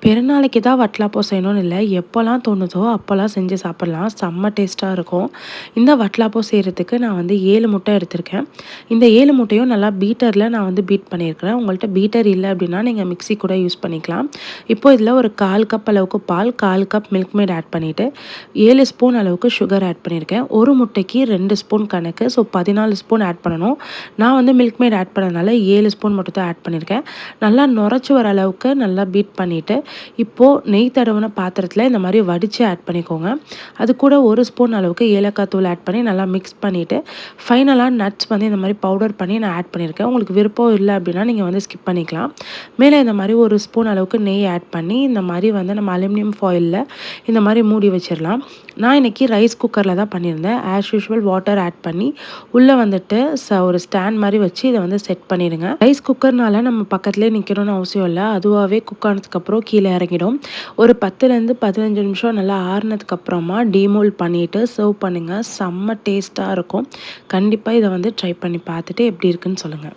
பெருநாளைக்கு தான் வட்டலாப்பம் செய்யணும்னு இல்லை, எப்போல்லாம் தோணுதோ அப்போல்லாம் செஞ்சு சாப்பிட்லாம். செம்ம டேஸ்ட்டாக இருக்கும். இந்த வட்டலாப்பம் செய்கிறதுக்கு நான் வந்து 7 முட்டை எடுத்திருக்கேன். இந்த 7 முட்டையும் நல்லா பீட்டரில் நான் வந்து பீட் பண்ணியிருக்கிறேன். உங்கள்கிட்ட பீட்டர் இல்லை அப்படின்னா நீங்கள் மிக்ஸி கூட யூஸ் பண்ணிக்கலாம். இப்போ இதில் ஒரு 1/4 கப் அளவுக்கு பால், 1/4 கப் மில்க் மேட் ஆட் பண்ணிவிட்டு 7 ஸ்பூன் அளவுக்கு சுகர் ஆட் பண்ணியிருக்கேன். ஒரு முட்டைக்கு 2 ஸ்பூன் கணக்கு, ஸோ 14 ஸ்பூன் ஆட் பண்ணணும். நான் வந்து மில்க் மேட் ஆட் பண்ணதுனால 7 ஸ்பூன் மட்டும் தான் ஆட் பண்ணியிருக்கேன். நல்லா நுரைச்சி வர அளவுக்கு நல்லா பீட் பண்ணிவிட்டு இப்போது நெய் தடவின பாத்திரத்தில் இந்த மாதிரி வடித்து ஆட் பண்ணிக்கோங்க. அது கூட 1 ஸ்பூன் அளவுக்கு ஏலக்காய் தூள் ஆட் பண்ணி நல்லா மிக்ஸ் பண்ணிவிட்டு ஃபைனலாக நட்ஸ் வந்து இந்த மாதிரி பவுடர் பண்ணி நான் ஆட் பண்ணியிருக்கேன். உங்களுக்கு விருப்பம் இல்லை அப்படின்னா நீங்கள் வந்து ஸ்கிப் பண்ணிக்கலாம். மேலே இந்த மாதிரி 1 ஸ்பூன் அளவுக்கு நெய் ஆட் பண்ணி இந்த மாதிரி வந்து நம்ம அலுமினியம் ஃபாயிலில் இந்த மாதிரி மூடி வச்சிடலாம். நான் இன்றைக்கி ரைஸ் குக்கரில் தான் பண்ணியிருந்தேன். ஆஸ் யூஷுவல் வாட்டர் ஆட் பண்ணி உள்ளே வந்துட்டு ஒரு ஸ்டாண்ட் மாதிரி வச்சு இதை வந்து செட் பண்ணிடுங்க. ரைஸ் குக்கர்னால நம்ம பக்கத்துலேயே நிற்கணும்னு அவசியம் இல்லை. அதுவாகவே குக் ஆனதுக்கப்புறம் கீழே இறங்கிடும். ஒரு 10லேருந்து 15 நிமிஷம் நல்லா ஆறுனதுக்கப்புறமா டீமோல்ட் பண்ணிவிட்டு சர்வ் பண்ணுங்கள். செம்ம டேஸ்ட்டாக இருக்கும். கண்டிப்பாக இதை வந்து ட்ரை பண்ணி பார்த்துட்டு எப்படி இருக்குன்னு சொல்லுங்கள்.